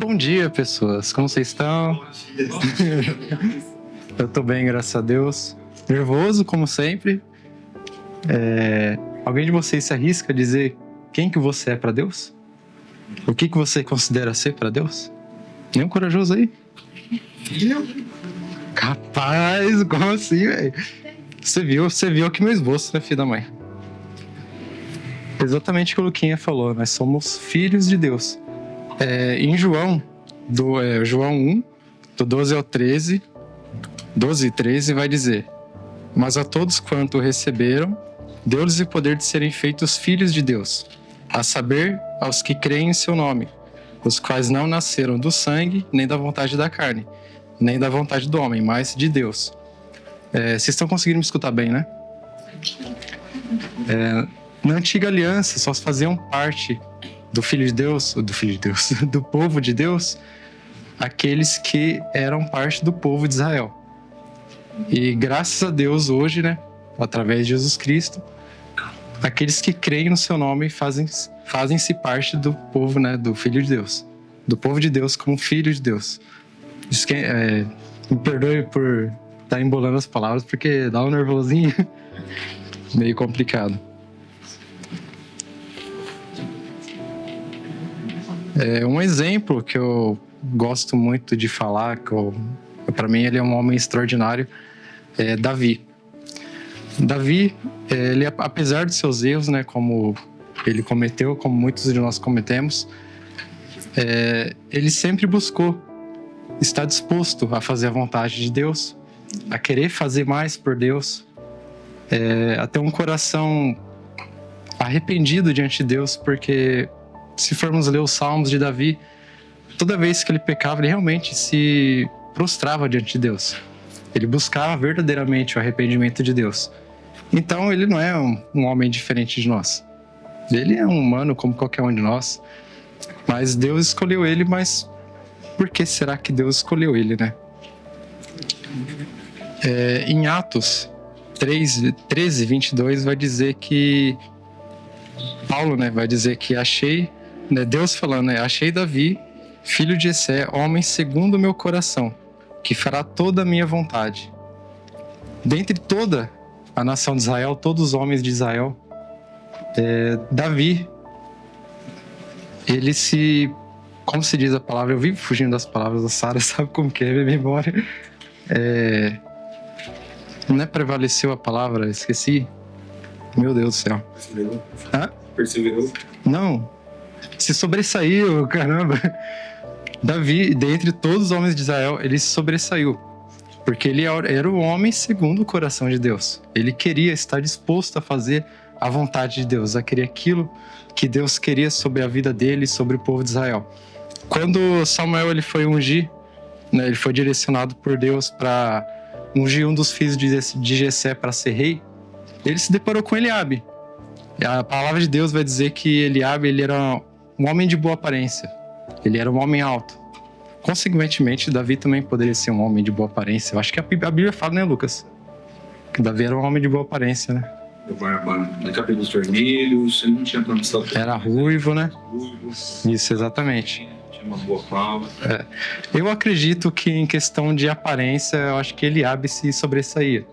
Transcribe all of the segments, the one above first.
Bom dia, pessoas. Como vocês estão? Bom dia. Eu tô bem, graças a Deus. Nervoso, como sempre. Alguém de vocês se arrisca a dizer quem que você é para Deus? O que você considera ser para Deus? Nenhum corajoso aí? Filho? Capaz, como assim, velho? Você viu aqui meu esboço, né, filho da mãe? Exatamente o que o Luquinha falou, nós somos filhos de Deus. Em João 1, do 12 ao 13, 12 e 13 vai dizer: mas a todos quanto o receberam, deu-lhes o poder de serem feitos filhos de Deus, a saber, aos que creem em seu nome, os quais não nasceram do sangue, nem da vontade da carne, nem da vontade do homem, mas de Deus. Vocês estão conseguindo me escutar bem, né? Na antiga aliança, só faziam parte do do povo de Deus, aqueles que eram parte do povo de Israel. E graças a Deus hoje, né, através de Jesus Cristo, aqueles que creem no seu nome fazem-se parte do povo, né, do Filho de Deus, do povo de Deus como filho de Deus. Isso que, me perdoe por estar embolando as palavras, porque dá um nervosinho meio complicado. Um exemplo que eu gosto muito de falar, para mim ele é um homem extraordinário, é Davi. Davi, ele, apesar de seus erros, né, como ele cometeu, como muitos de nós cometemos, ele sempre buscou estar disposto a fazer a vontade de Deus, a querer fazer mais por Deus, a ter um coração arrependido diante de Deus, porque se formos ler os Salmos de Davi, toda vez que ele pecava, ele realmente se prostrava diante de Deus. Ele buscava verdadeiramente o arrependimento de Deus. Então, ele não é um homem diferente de nós. Ele é um humano como qualquer um de nós. Mas Deus escolheu ele, mas por que será que Deus escolheu ele, né? Em Atos 13, 22, vai dizer que Paulo, né, vai dizer que achei, né, Deus falando, né, achei Davi, filho de Jessé, homem segundo o meu coração, que fará toda a minha vontade. Dentre toda a nação de Israel, todos os homens de Israel, Davi, ele como se diz a palavra, eu vivo fugindo das palavras da Sara, sabe como que é minha memória? Não é prevaleceu a palavra, esqueci. Meu Deus do céu. Perseverou? Hã? Perseverou? Não. Se sobressaiu, caramba. Davi, dentre todos os homens de Israel, ele se sobressaiu. Porque ele era o homem segundo o coração de Deus. Ele queria estar disposto a fazer a vontade de Deus, a querer aquilo que Deus queria sobre a vida dele e sobre o povo de Israel. Quando Samuel ele foi ungir, né, ele foi direcionado por Deus para ungir um dos filhos de Jessé para ser rei, ele se deparou com Eliabe. A palavra de Deus vai dizer que Eliabe ele era um homem de boa aparência. Ele era um homem alto. Consequentemente, Davi também poderia ser um homem de boa aparência. Eu acho que a Bíblia fala, né, Lucas? Que Davi era um homem de boa aparência, né? De cabelos vermelhos, ele não tinha tanta estatura. Era ruivo, né? Ruivo. Isso, exatamente. Tinha uma boa fala. Eu acredito que em questão de aparência, eu acho que Eliabe se sobressaía.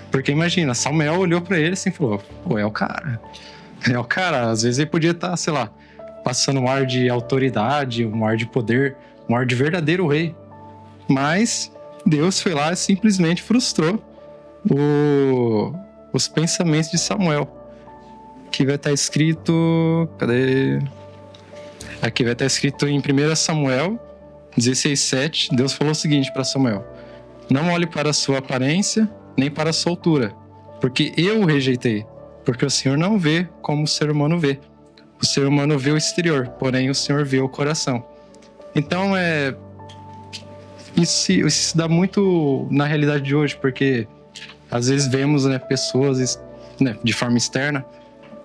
Porque imagina, Samuel olhou pra ele assim e falou: pô, é o cara. É o cara. Às vezes ele podia estar, sei lá, passando um ar de autoridade, um ar de poder, um ar de verdadeiro rei. Mas Deus foi lá e simplesmente frustrou os pensamentos de Samuel. Aqui vai estar escrito... Cadê? Aqui vai estar escrito em 1 Samuel 16:7. Deus falou o seguinte para Samuel: não olhe para a sua aparência, nem para a sua altura, porque eu o rejeitei. Porque o Senhor não vê como o ser humano vê. O ser humano vê o exterior, porém o Senhor vê o coração. Então, isso dá muito na realidade de hoje, porque às vezes vemos, né, pessoas, né, de forma externa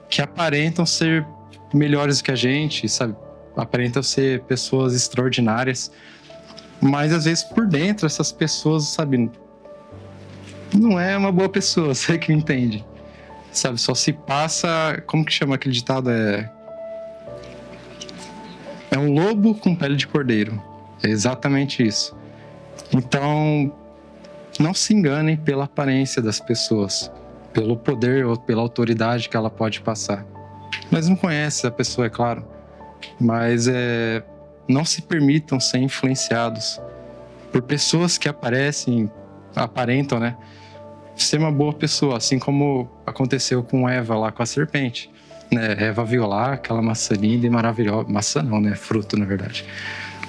que aparentam ser melhores que a gente, sabe? Aparentam ser pessoas extraordinárias, mas às vezes por dentro essas pessoas, sabe, não é uma boa pessoa, você que entende, sabe? Só se passa, como que chama aquele ditado? É um lobo com pele de cordeiro. É exatamente isso. Então, não se enganem pela aparência das pessoas, pelo poder ou pela autoridade que ela pode passar. Nós não conhecemos a pessoa, é claro, mas não se permitam ser influenciados por pessoas que aparentam, né, ser uma boa pessoa, assim como aconteceu com Eva lá com a serpente. Né? Eva viu lá aquela maçã linda e maravilhosa. Maçã não, né? Fruto, na verdade.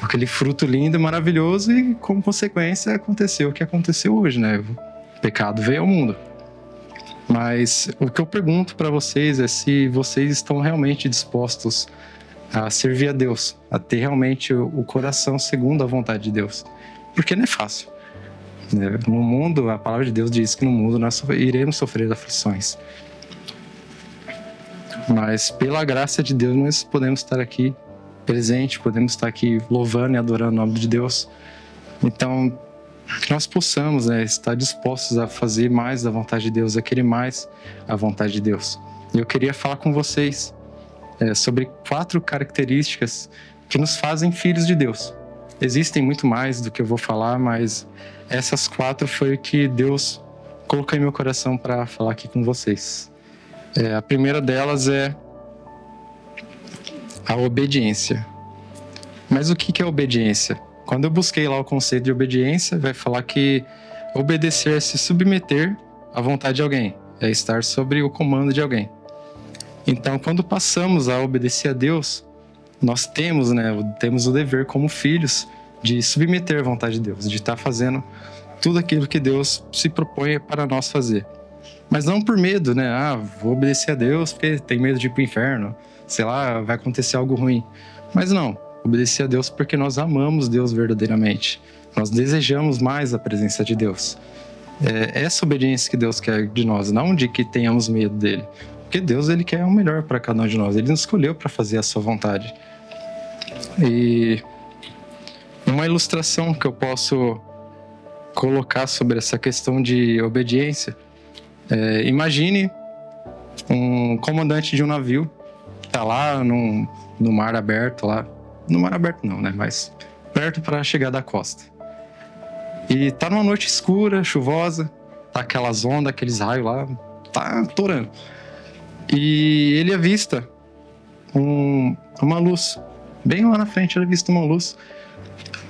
Aquele fruto lindo e maravilhoso e, como consequência, aconteceu o que aconteceu hoje, né? O pecado veio ao mundo. Mas o que eu pergunto para vocês é se vocês estão realmente dispostos a servir a Deus, a ter realmente o coração segundo a vontade de Deus. Porque não é fácil. Né? No mundo, a palavra de Deus diz que no mundo nós iremos sofrer aflições. Mas pela graça de Deus nós podemos estar aqui presente, podemos estar aqui louvando e adorando o nome de Deus. Então, que nós possamos, né, estar dispostos a fazer mais da vontade de Deus, a querer mais a vontade de Deus. E eu queria falar com vocês sobre 4 características que nos fazem filhos de Deus. Existem muito mais do que eu vou falar, mas essas 4 foi o que Deus colocou em meu coração para falar aqui com vocês. A primeira delas é a obediência. Mas o que é obediência? Quando eu busquei lá o conceito de obediência, vai falar que obedecer é se submeter à vontade de alguém, é estar sobre o comando de alguém. Então, quando passamos a obedecer a Deus, nós temos o dever como filhos de submeter à vontade de Deus, de estar fazendo tudo aquilo que Deus se propõe para nós fazer. Mas não por medo, né? Vou obedecer a Deus porque tem medo de ir para o inferno, sei lá, vai acontecer algo ruim. Mas não, obedecer a Deus porque nós amamos Deus verdadeiramente. Nós desejamos mais a presença de Deus. É essa obediência que Deus quer de nós, não de que tenhamos medo dele. Porque Deus, ele quer o melhor para cada um de nós. Ele nos escolheu para fazer a sua vontade. E uma ilustração que eu posso colocar sobre essa questão de obediência, imagine um comandante de um navio, tá lá no mar aberto, lá no mar aberto não, né, mas perto para chegar da costa. E tá numa noite escura, chuvosa, tá aquelas ondas, aqueles raios lá, tá torando. E ele avista uma luz, bem lá na frente ele avista uma luz.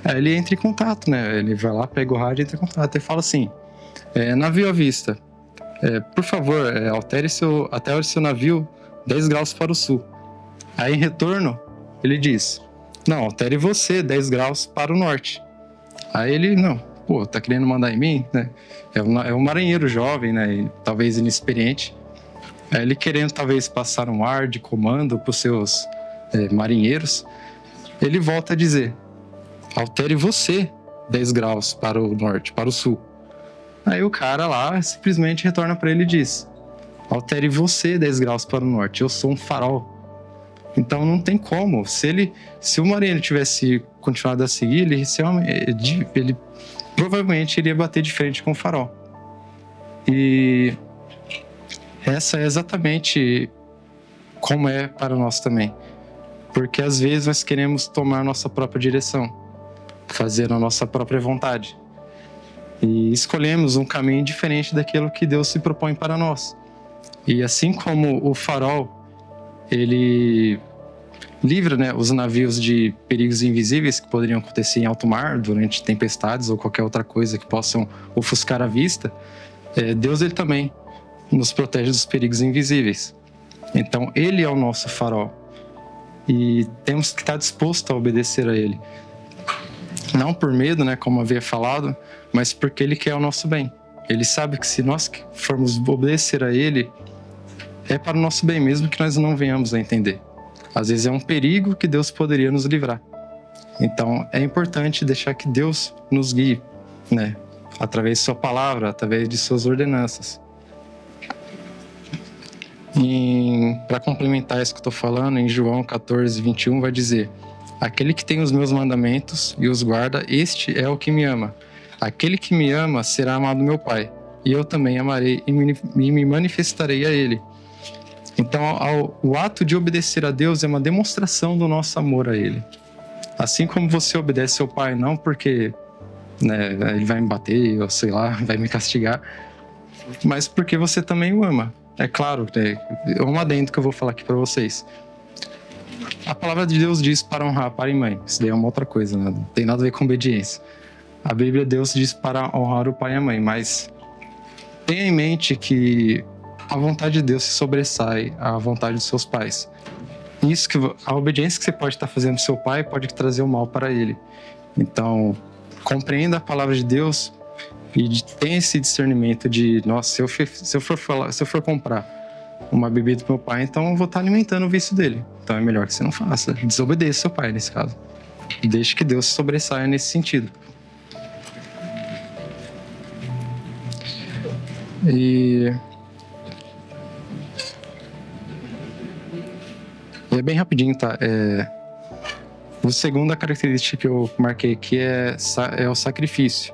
Aí ele entra em contato, né? Ele vai lá, pega o rádio e entra em contato. E fala assim, navio à vista, por favor, altere seu navio 10 graus para o sul. Aí em retorno, ele diz, não, altere você 10 graus para o norte. Aí ele, não, tá querendo mandar em mim, né? É um marinheiro jovem, né? E talvez inexperiente. Ele querendo talvez passar um ar de comando para os seus marinheiros. Ele volta a dizer, altere você 10 graus para o norte, para o sul. Aí o cara lá simplesmente retorna para ele e diz, altere você 10 graus para o norte, eu sou um farol. Então não tem como. Se o marinheiro tivesse continuado a seguir, ele provavelmente iria bater de frente com o farol. E essa é exatamente como é para nós também. Porque às vezes nós queremos tomar nossa própria direção, fazer a nossa própria vontade. E escolhemos um caminho diferente daquilo que Deus se propõe para nós. E assim como o farol, ele livra, né, os navios de perigos invisíveis que poderiam acontecer em alto mar durante tempestades ou qualquer outra coisa que possam ofuscar a vista, Deus ele também nos protege dos perigos invisíveis. Então ele é o nosso farol e temos que estar dispostos a obedecer a ele. Não por medo, né, como havia falado, mas porque ele quer o nosso bem. Ele sabe que se nós formos obedecer a ele, é para o nosso bem, mesmo que nós não venhamos a entender. Às vezes é um perigo que Deus poderia nos livrar. Então é importante deixar que Deus nos guie, né, através de sua palavra, através de suas ordenanças. Para complementar isso que eu estou falando, em João 14, 21, vai dizer, aquele que tem os meus mandamentos e os guarda, este é o que me ama. Aquele que me ama será amado do meu Pai, e eu também amarei e me manifestarei a ele. Então, o ato de obedecer a Deus é uma demonstração do nosso amor a ele. Assim como você obedece seu pai, não porque, né, ele vai me bater, ou sei lá, vai me castigar, mas porque você também o ama. É claro, é um adendo que eu vou falar aqui para vocês. A palavra de Deus diz para honrar pai e mãe. Isso daí é uma outra coisa, né? Não tem nada a ver com obediência. A Bíblia, Deus diz para honrar o pai e a mãe, mas tenha em mente que a vontade de Deus se sobressai à vontade dos seus pais. Isso que a obediência que você pode estar fazendo pro seu pai pode trazer o mal para ele. Então, compreenda a palavra de Deus e tenha esse discernimento de, nossa, se eu for comprar uma bebida pro meu pai, então eu vou estar alimentando o vício dele. Então é melhor que você não faça. Desobedeça seu pai nesse caso. Deixe que Deus se sobressaia nesse sentido. E é bem rapidinho, tá? A segunda característica que eu marquei aqui é o sacrifício.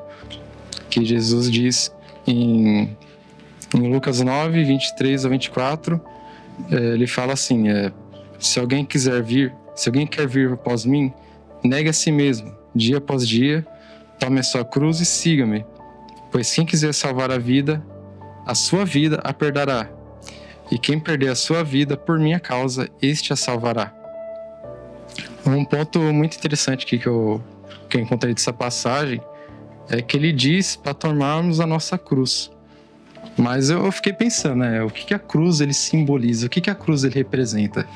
Que Jesus diz em Lucas 9, 23 a 24, ele fala assim, se alguém quer vir após mim, negue a si mesmo, dia após dia, tome a sua cruz e siga-me. Pois quem quiser salvar a sua vida a perderá. E quem perder a sua vida por minha causa, este a salvará. Um ponto muito interessante aqui que eu encontrei dessa passagem é que ele diz para tomarmos a nossa cruz. Mas eu fiquei pensando, o que a cruz ele simboliza, o que a cruz ele representa.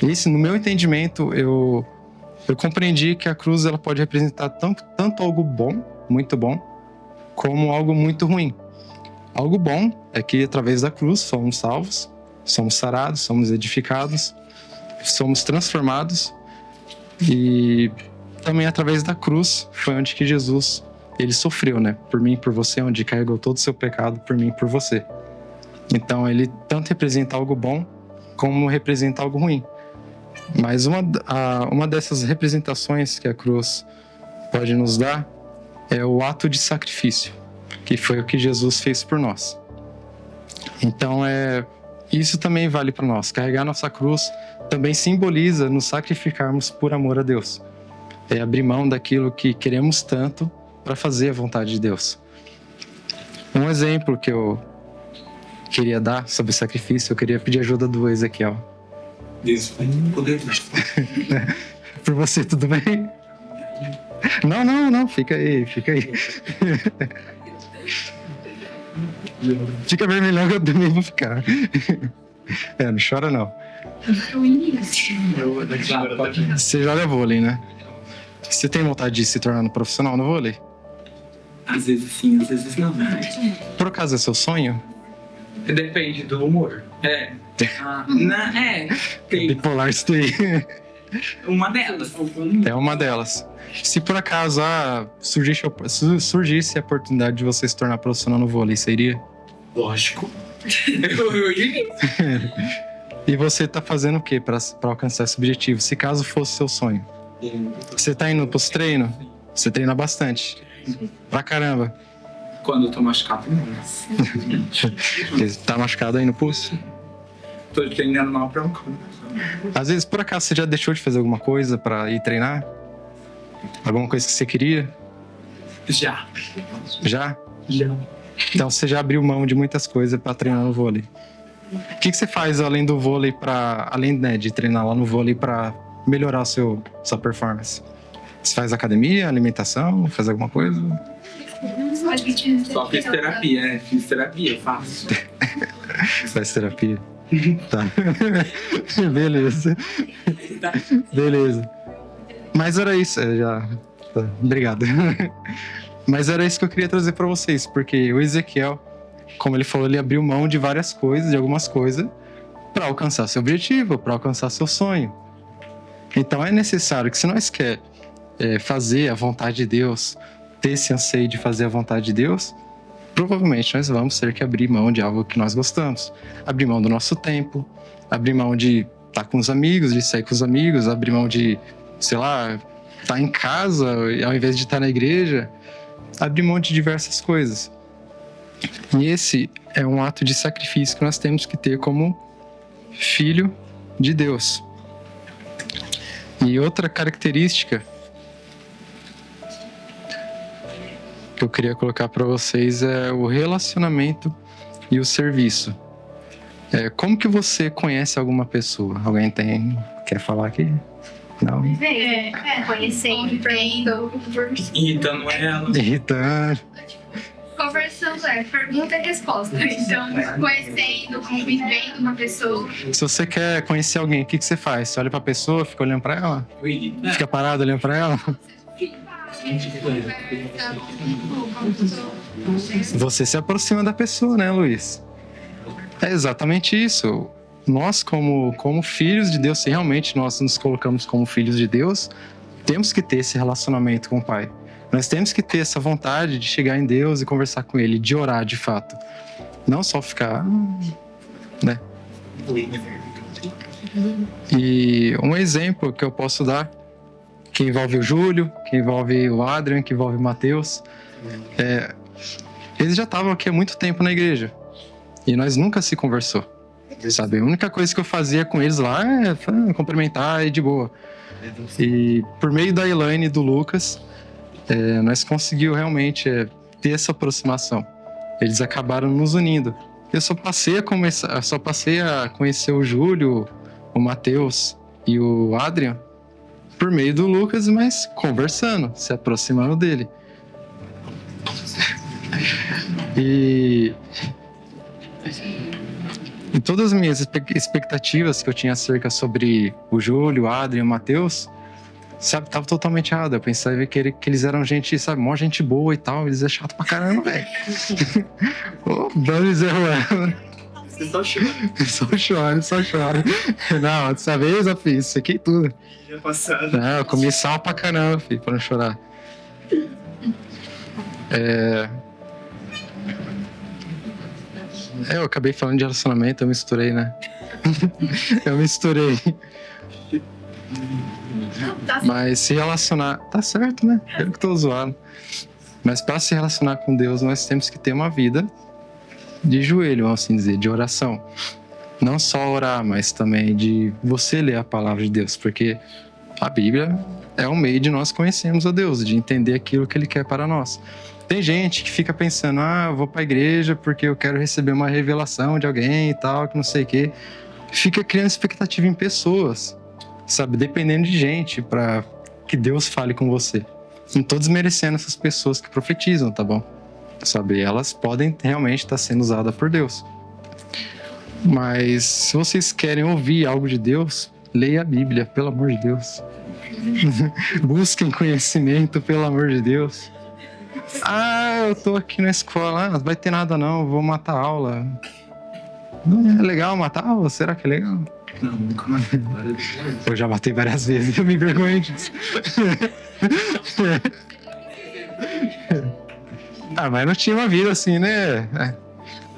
Esse, no meu entendimento, eu compreendi que a cruz ela pode representar tanto algo bom, muito bom, como algo muito ruim. Algo bom é que através da cruz somos salvos, somos sarados, somos edificados, somos transformados e também através da cruz foi onde que Jesus ele sofreu, por mim e por você, onde carregou todo o seu pecado por mim e por você. Então ele tanto representa algo bom como representa algo ruim. Mas uma dessas representações que a cruz pode nos dar é o ato de sacrifício, que foi o que Jesus fez por nós. Então isso também vale para nós. Carregar nossa cruz também simboliza nos sacrificarmos por amor a Deus. É abrir mão daquilo que queremos tanto para fazer a vontade de Deus. Um exemplo que eu queria dar sobre sacrifício, eu queria pedir ajuda do Ezequiel. Deus vai poder. Por você, tudo bem? Não, fica aí. Fica vermelhão que eu também vou ficar. Não chora não. Você joga vôlei, né? Você tem vontade de se tornar um profissional no vôlei? Às vezes sim, às vezes não. Por acaso é seu sonho? Depende do humor. Tem Bipolar Stay. uma delas. É uma delas. Se por acaso surgisse a oportunidade de você se tornar profissional no vôlei, seria? Lógico. E você tá fazendo o que para alcançar esse objetivo? Se caso fosse seu sonho? Você tá indo pros treinos? Você treina bastante? Pra caramba. Quando eu tô machucado, não. Tá machucado aí no pulso? Tô treinando mal pra um campo. Às vezes, por acaso, você já deixou de fazer alguma coisa pra ir treinar? Alguma coisa que você queria? Já. Já? Então você já abriu mão de muitas coisas pra treinar no vôlei. O que você faz além do vôlei além de treinar lá no vôlei pra melhorar a sua performance? Você faz academia, alimentação, faz alguma coisa? Só fiz terapia, Fiz terapia, eu faço. Faz terapia? Tá. Beleza. Mas era isso, Tá. Obrigado. Mas era isso que eu queria trazer pra vocês, porque o Ezequiel, como ele falou, ele abriu mão de várias coisas, de algumas coisas, pra alcançar seu objetivo, pra alcançar seu sonho. Então é necessário que se nós quer fazer a vontade de Deus, ter esse anseio de fazer a vontade de Deus, provavelmente nós vamos ter que abrir mão de algo que nós gostamos. Abrir mão do nosso tempo, abrir mão de estar com os amigos, de sair com os amigos, abrir mão de, estar em casa ao invés de estar na igreja, abrir mão de diversas coisas. E esse é um ato de sacrifício que nós temos que ter como filho de Deus. E outra característica que eu queria colocar para vocês é o relacionamento e o serviço. Como que você conhece alguma pessoa? Alguém quer falar aqui? Não? Conhecendo, vendo, Irritando ela. Irritando. conversando, pergunta e resposta. Então, conhecendo, convivendo com a pessoa. Se você quer conhecer alguém, o que você faz? Você olha pra pessoa, fica olhando pra ela? Fica parado olhando pra ela? Você se aproxima da pessoa, né, Luiz? É exatamente isso. Nós, como filhos de Deus, se realmente nós nos colocamos como filhos de Deus, temos que ter esse relacionamento com o Pai. Nós temos que ter essa vontade de chegar em Deus e conversar com Ele, de orar de fato. Não só ficar, né? E um exemplo que eu posso dar, que envolve o Júlio, que envolve o Adrian, que envolve o Matheus, eles já estavam aqui há muito tempo na igreja e nós nunca se conversou, sabe? A única coisa que eu fazia com eles lá é cumprimentar e de boa. E por meio da Elaine e do Lucas, nós conseguimos realmente ter essa aproximação. Eles acabaram nos unindo. Eu só passei a conhecer o Júlio, o Matheus e o Adrian por meio do Lucas, mas conversando, se aproximando dele. E todas as minhas expectativas que eu tinha acerca sobre o Júlio, o Adrian e o Matheus, sabe, tava totalmente errado. Eu pensava que eles eram gente, sabe, mó gente boa e tal. Eles é chato pra caramba, velho. Ô, Dani Zé Ruela. Você só chora. Só chora. Não, dessa vez, eu fiz isso aqui tudo. Já passado. Não, eu comi sal pra caramba, filho, pra não chorar. Eu acabei falando de relacionamento, eu misturei, né? Eu misturei. Mas se relacionar... Tá certo, né? Eu que tô zoando. Mas para se relacionar com Deus, nós temos que ter uma vida de joelho, vamos assim dizer, de oração. Não só orar, mas também de você ler a palavra de Deus. Porque a Bíblia é um meio de nós conhecermos a Deus, de entender aquilo que Ele quer para nós. Tem gente que fica pensando, eu vou para a igreja porque eu quero receber uma revelação de alguém e tal, que não sei o quê. Fica criando expectativa em pessoas, sabe? Dependendo de gente para que Deus fale com você. Não tô desmerecendo essas pessoas que profetizam, tá bom? Sabe? Elas podem realmente estar sendo usadas por Deus. Mas se vocês querem ouvir algo de Deus, leia a Bíblia, pelo amor de Deus. Busquem conhecimento, pelo amor de Deus. Eu tô aqui na escola, não vai ter nada não, vou matar a aula. Não é legal matar aula? Será que é legal? Não, nunca matei. Eu já matei várias vezes, eu me envergonho disso. Mas não tinha uma vida assim, né?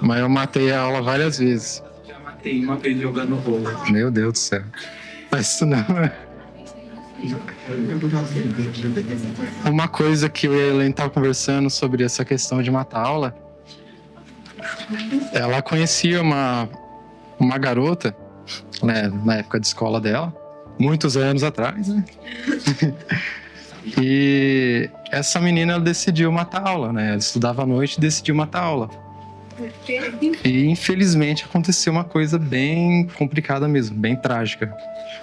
Mas eu matei a aula várias vezes. Já matei uma vez jogando rolo. Meu Deus do céu. Mas isso não. Uma coisa que eu e a Helene estavam conversando sobre essa questão de matar a aula, ela conhecia uma garota, né, na época de escola dela, muitos anos atrás, né? E essa menina ela decidiu matar a aula, né? Ela estudava à noite e decidiu matar a aula. E infelizmente aconteceu uma coisa bem complicada mesmo, bem trágica.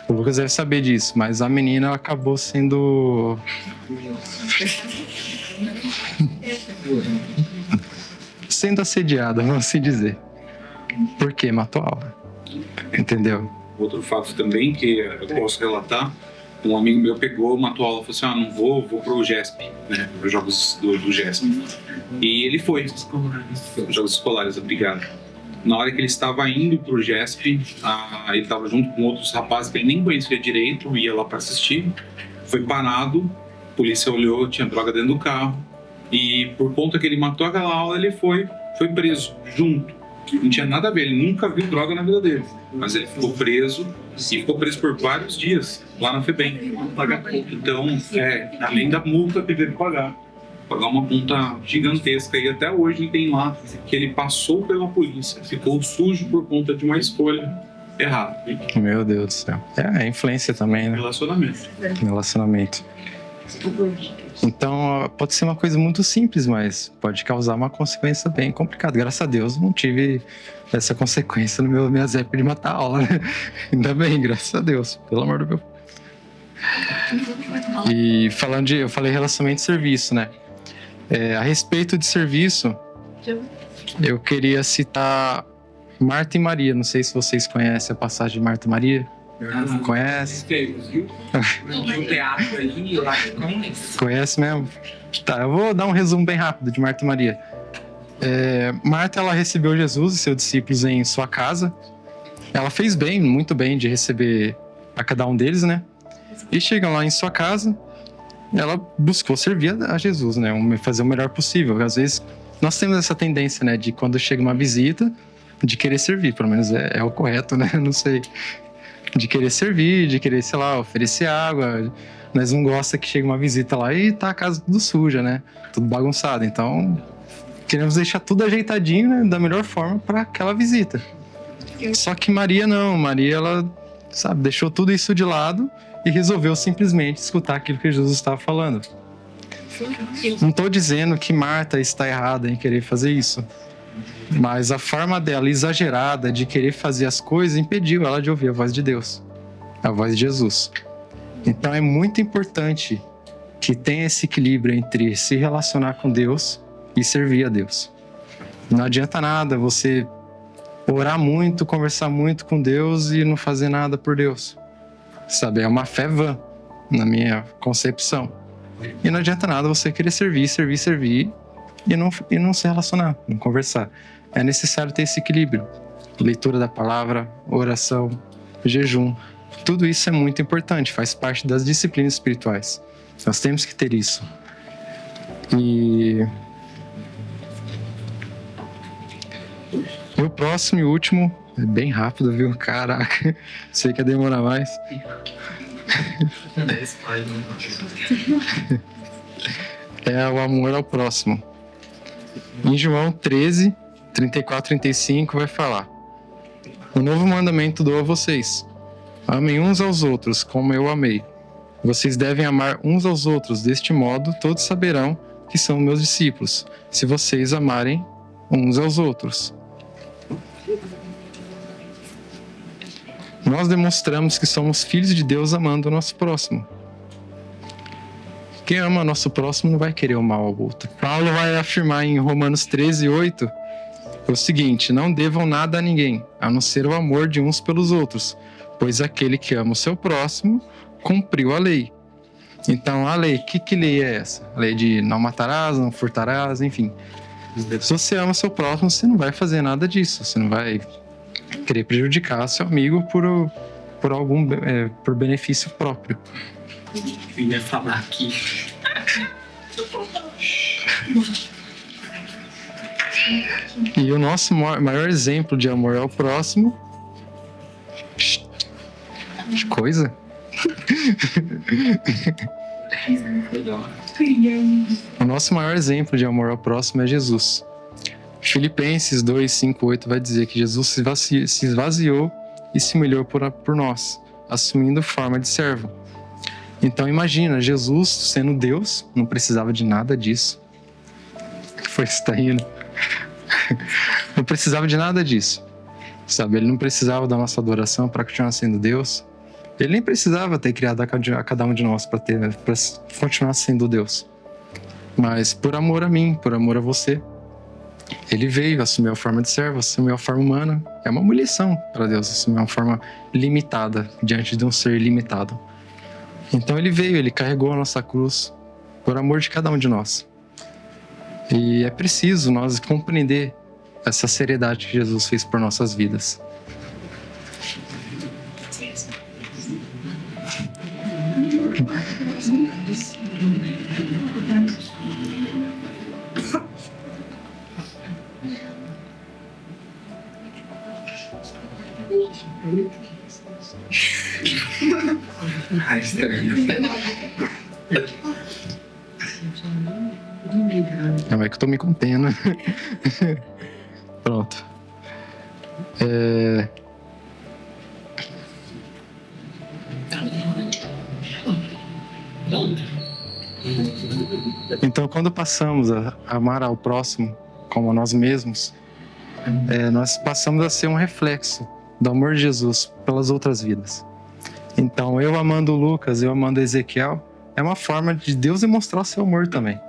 O Lucas deve saber disso, mas a menina acabou sendo assediada, vamos assim dizer. Por quê? Matou a aula. Entendeu? Outro fato também que eu posso relatar, um amigo meu pegou, matou a aula e falou assim, não vou pro GESP, né, para os jogos do GESP. E ele foi, jogos escolares, obrigado. Na hora que ele estava indo pro GESP, ele estava junto com outros rapazes que ele nem conhecia direito, ia lá para assistir, foi parado, a polícia olhou, tinha droga dentro do carro, e por conta que ele matou aquela aula, ele foi preso junto. Não tinha nada a ver, ele nunca viu droga na vida dele, mas ele ficou preso, e ficou preso por vários dias lá na FEBEM. Então, além da multa que teve que pagar uma multa gigantesca, e até hoje tem lá que ele passou pela polícia, ficou sujo por conta de uma escolha errada. Meu Deus do céu. É influência também, né? Relacionamento. Então, pode ser uma coisa muito simples, mas pode causar uma consequência bem complicada. Graças a Deus, não tive essa consequência no minhas épocas de matar aula, né? Ainda bem, graças a Deus, pelo amor do meu. E eu falei relacionamento e serviço, né? A respeito de serviço, eu queria citar Marta e Maria. Não sei se vocês conhecem a passagem de Marta e Maria. Conhece? No teatro ali, lá Conhece mesmo? Tá, eu vou dar um resumo bem rápido de Marta e Maria. Marta, ela recebeu Jesus e seus discípulos em sua casa. Ela fez bem, muito bem, de receber a cada um deles, né? E chegam lá em sua casa, ela buscou servir a Jesus, né? Fazer o melhor possível. Às vezes, nós temos essa tendência, né? De quando chega uma visita, de querer servir. Pelo menos é o correto, né? Não sei. De querer servir, de querer, sei lá, oferecer água. Nós não gostamos que chegue uma visita lá e tá a casa tudo suja, né? Tudo bagunçado. Então, queremos deixar tudo ajeitadinho, né? Da melhor forma para aquela visita. Só que Maria não. Maria, ela, sabe, deixou tudo isso de lado e resolveu simplesmente escutar aquilo que Jesus estava falando. Não estou dizendo que Marta está errada em querer fazer isso. Mas a forma dela exagerada de querer fazer as coisas impediu ela de ouvir a voz de Deus, a voz de Jesus. Então é muito importante que tenha esse equilíbrio entre se relacionar com Deus e servir a Deus. Não adianta nada você orar muito, conversar muito com Deus e não fazer nada por Deus. Sabe, é uma fé vã, na minha concepção. E não adianta nada você querer servir e não se relacionar, não conversar. É necessário ter esse equilíbrio. Leitura da palavra, oração, jejum. Tudo isso é muito importante, faz parte das disciplinas espirituais. Nós temos que ter isso. E o próximo e último, é bem rápido, viu? Caraca, sei que ia demorar mais. É o amor ao próximo. Em João 13, 34, 35 vai falar: um novo mandamento dou a vocês. Amem uns aos outros como eu amei. Vocês devem amar uns aos outros. Deste modo, todos saberão que são meus discípulos, se vocês amarem uns aos outros. Nós demonstramos que somos filhos de Deus amando o nosso próximo. Quem ama nosso próximo não vai querer o mal ao outro. Paulo vai afirmar em Romanos 13, 8 o seguinte: não devam nada a ninguém, a não ser o amor de uns pelos outros, pois aquele que ama o seu próximo cumpriu a lei. Então, a lei, que lei é essa? A lei de não matarás, não furtarás, enfim. Se você ama o seu próximo, você não vai fazer nada disso. Você não vai querer prejudicar seu amigo por benefício próprio. Eu ia falar aqui. E o nosso maior exemplo de amor ao próximo... Que coisa? O nosso maior exemplo de amor ao próximo é Jesus. Filipenses 2, 5, 8 vai dizer que Jesus se esvaziou e se humilhou por nós, assumindo forma de servo. Então imagina, Jesus, sendo Deus, não precisava de nada disso. Que foi isso, tá rindo? Não precisava de nada disso. Sabe, ele não precisava da nossa adoração para continuar sendo Deus. Ele nem precisava ter criado a cada um de nós para continuar sendo Deus. Mas por amor a mim, por amor a você, ele veio, assumiu a forma de servo, assumiu a forma humana. É uma humilhação para Deus, assumir uma forma limitada diante de um ser limitado. Então ele veio, ele carregou a nossa cruz por amor de cada um de nós. E é preciso nós compreender essa seriedade que Jesus fez por nossas vidas. Não é que eu tô me contendo. Pronto. Então, quando passamos a amar ao próximo como a nós mesmos, nós passamos a ser um reflexo do amor de Jesus pelas outras vidas. Então, eu amando o Lucas, eu amando o Ezequiel, é uma forma de Deus demonstrar o seu amor também.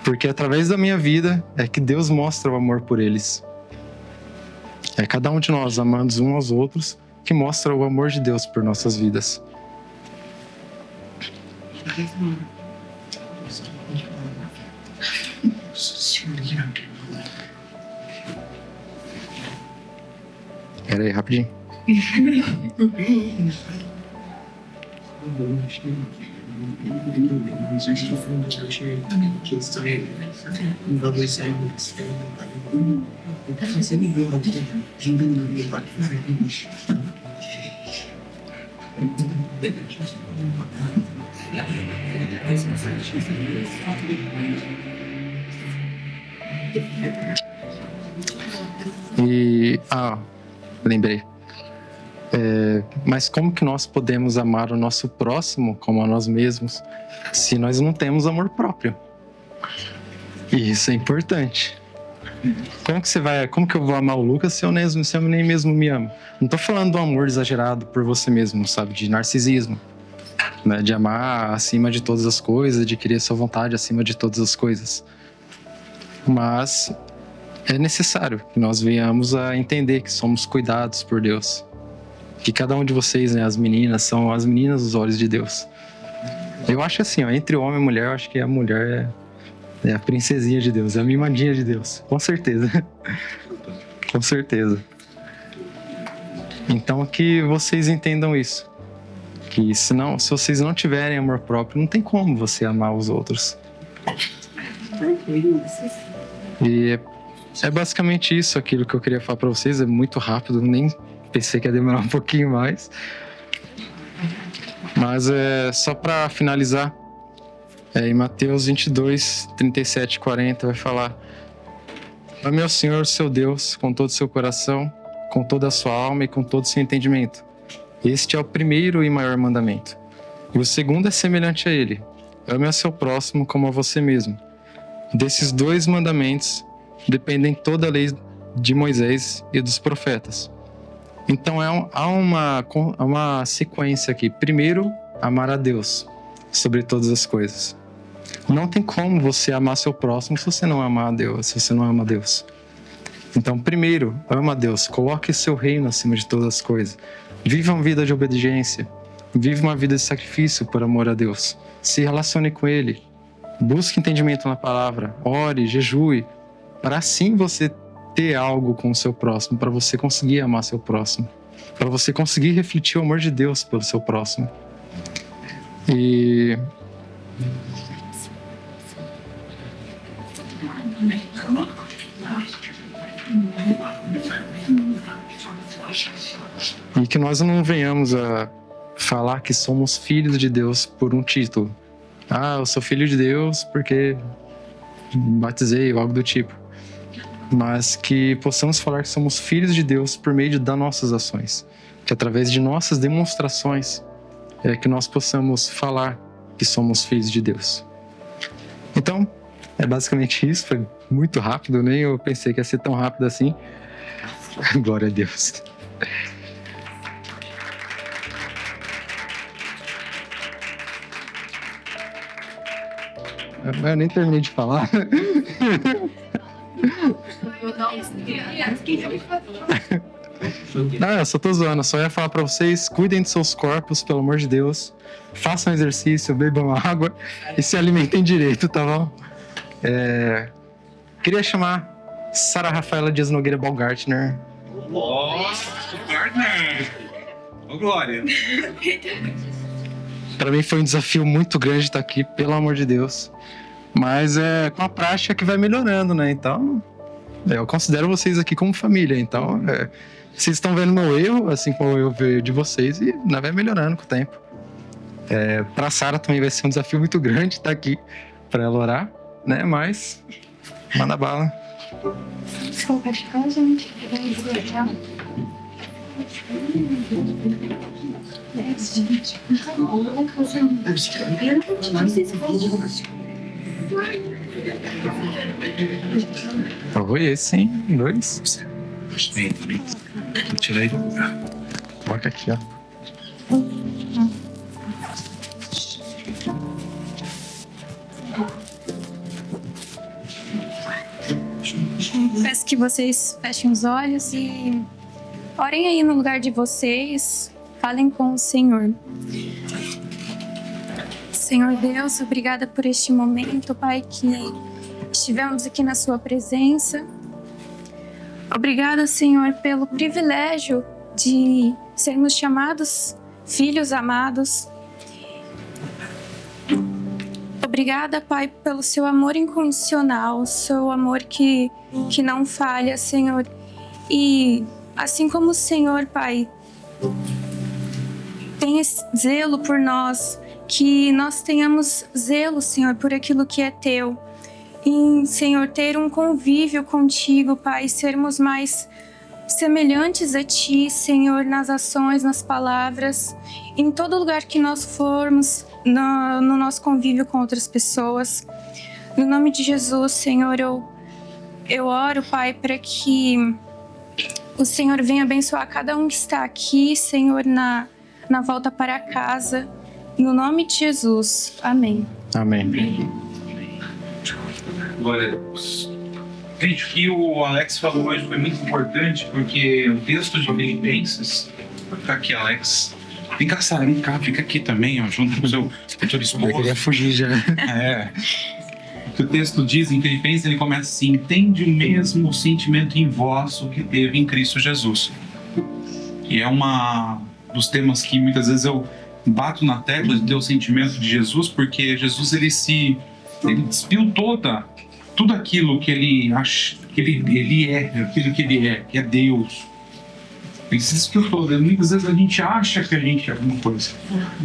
Porque através da minha vida é que Deus mostra o amor por eles. É cada um de nós amando uns aos outros que mostra o amor de Deus por nossas vidas. Pera aí, rapidinho. Lembrei. Mas como que nós podemos amar o nosso próximo como a nós mesmos se nós não temos amor próprio? E isso é importante. Como que eu vou amar o Lucas se eu nem mesmo me amo? Não tô falando do amor exagerado por você mesmo, sabe? De narcisismo, né? De amar acima de todas as coisas, de querer sua vontade acima de todas as coisas. Mas é necessário que nós venhamos a entender que somos cuidados por Deus. Que cada um de vocês, né, as meninas, são as meninas dos olhos de Deus. Eu acho assim, entre homem e mulher, eu acho que a mulher é a princesinha de Deus, é a mimadinha de Deus. Com certeza. Com certeza. Então que vocês entendam isso. Que se vocês não tiverem amor próprio, não tem como você amar os outros. E é basicamente isso, aquilo que eu queria falar para vocês. É muito rápido, nem pensei que ia demorar um pouquinho mais. Mas só para finalizar, em Mateus 22, 37 e 40 vai falar: ame ao Senhor, seu Deus, com todo o seu coração, com toda a sua alma e com todo o seu entendimento. Este é o primeiro e maior mandamento. E o segundo é semelhante a ele: ame ao seu próximo como a você mesmo. Desses dois mandamentos dependem toda a lei de Moisés e dos profetas. Então há uma sequência aqui. Primeiro, amar a Deus sobre todas as coisas. Não tem como você amar seu próximo se você não amar a Deus, se você não ama a Deus. Então, primeiro, ama a Deus. Coloque seu reino acima de todas as coisas. Viva uma vida de obediência. Viva uma vida de sacrifício por amor a Deus. Se relacione com Ele. Busque entendimento na palavra. Ore, jejue. Para assim você ter algo com o seu próximo, para você conseguir amar seu próximo, para você conseguir refletir o amor de Deus pelo seu próximo. E que nós não venhamos a falar que somos filhos de Deus por um título. Eu sou filho de Deus porque batizei ou algo do tipo. Mas que possamos falar que somos filhos de Deus por meio das nossas ações. Que através de nossas demonstrações que nós possamos falar que somos filhos de Deus. Então, é basicamente isso. Foi muito rápido, nem eu pensei que ia ser tão rápido assim. Glória a Deus. Eu nem terminei de falar. Não, eu só tô zoando. Eu só ia falar pra vocês: cuidem de seus corpos, pelo amor de Deus. Façam exercício, bebam água e se alimentem direito, tá bom? Queria chamar Sara Rafaela Dias Nogueira Baumgartner. Nossa, Baumgartner! Ô, Glória! Pra mim foi um desafio muito grande estar aqui, pelo amor de Deus. Mas é com a prática que vai melhorando, né? Então, eu considero vocês aqui como família. Então, vocês estão vendo meu erro, assim como eu vejo de vocês, e nós vai melhorando com o tempo. Pra Sara também vai ser um desafio muito grande estar aqui pra ela orar, né? Mas, manda bala. Desculpa, gente. Foi esse, hein? 2. Vou tirar ele. Coloca aqui, ó. Peço que vocês fechem os olhos e orem aí no lugar de vocês. Falem com o Senhor. Senhor Deus, obrigada por este momento, Pai, que estivemos aqui na sua presença. Obrigada, Senhor, pelo privilégio de sermos chamados filhos amados. Obrigada, Pai, pelo seu amor incondicional, seu amor que não falha, Senhor. E assim como o Senhor, Pai, tem esse zelo por nós, que nós tenhamos zelo, Senhor, por aquilo que é teu. E, Senhor, ter um convívio contigo, Pai, sermos mais semelhantes a Ti, Senhor, nas ações, nas palavras, em todo lugar que nós formos, no nosso convívio com outras pessoas. No nome de Jesus, Senhor, eu oro, Pai, para que o Senhor venha abençoar cada um que está aqui, Senhor, na volta para casa. No nome de Jesus. Amém. Amém. Glória a Deus. Gente, o que o Alex falou hoje foi muito importante, porque o texto de Filipenses... Fica aqui, Alex. Vem cá, Sara, vem cá, fica aqui também, ó, junto com o seu futur esposo. Eu queria fugir já. É. O que o texto diz em Filipenses, ele começa assim: tende o mesmo sentimento em vós o que teve em Cristo Jesus. E é uma dos temas que muitas vezes eu bato na tecla de ter o sentimento de Jesus, porque Jesus ele despiu tudo aquilo que ele acha, que ele é, aquilo que ele é, que é Deus. Ele se despiu todo. Muitas vezes a gente acha que a gente é alguma coisa,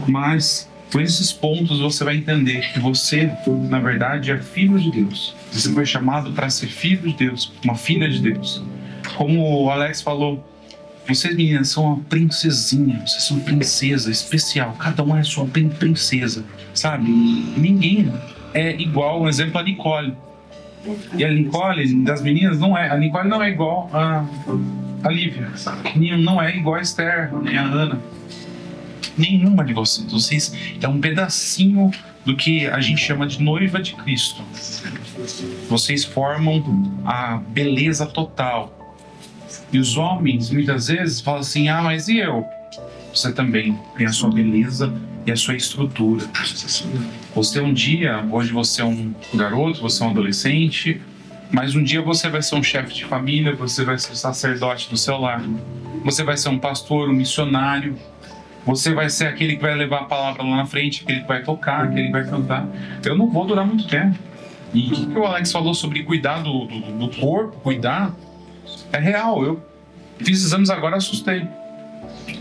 mas por esses pontos você vai entender que você, na verdade, é filho de Deus. Você foi chamado para ser filho de Deus, uma filha de Deus. Como o Alex falou, vocês, meninas, são uma princesinha, vocês são princesa especial, cada uma é sua princesa, sabe? Ninguém é igual, um exemplo, a Nicole. E a Nicole, das meninas, a Nicole não é igual a Lívia, não é igual a Esther, nem a Ana. Nenhuma de vocês é um pedacinho do que a gente chama de noiva de Cristo. Vocês formam a beleza total. E os homens, muitas vezes, falam assim: ah, mas e eu? Você também tem a sua beleza e a sua estrutura. Você hoje você é um garoto, você é um adolescente, mas um dia você vai ser um chefe de família, você vai ser sacerdote do seu lar, você vai ser um pastor, um missionário, você vai ser aquele que vai levar a palavra lá na frente, aquele que vai tocar, aquele que vai cantar. Eu não vou durar muito tempo. E o que o Alex falou sobre cuidar do corpo, cuidar, é real. Eu fiz exames agora, assustei.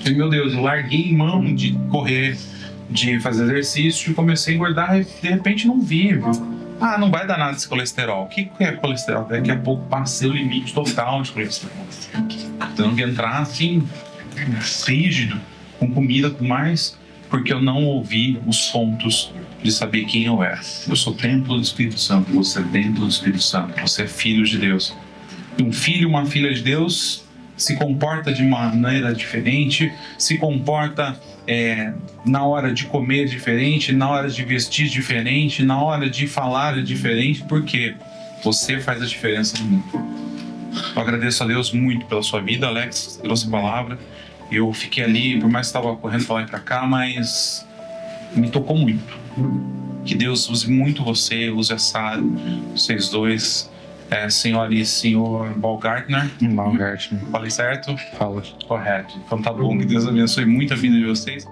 E, meu Deus, eu larguei mão de correr, de fazer exercício, e comecei a engordar e de repente não vi, viu? Ah, não vai dar nada esse colesterol. O que é colesterol? Daqui a pouco passei o limite total de colesterol. Tenho que entrar assim, rígido, com comida, com mais, porque eu não ouvi os pontos de saber quem eu era. Eu sou templo do Espírito Santo, você é templo do Espírito Santo, você é filho de Deus. Um filho, uma filha de Deus se comporta de uma maneira diferente, se comporta na hora de comer diferente, na hora de vestir diferente, na hora de falar diferente, porque você faz a diferença no mundo. Eu agradeço a Deus muito pela sua vida, Alex, trouxe a palavra. Eu fiquei ali, por mais que estava correndo para lá e para cá, mas me tocou muito. Que Deus use muito você, use a Sara, vocês dois. Senhora e senhor Baumgartner. Baumgartner. Falei certo? Fala. Correto. Então tá bom, que Deus abençoe muito a vida de vocês.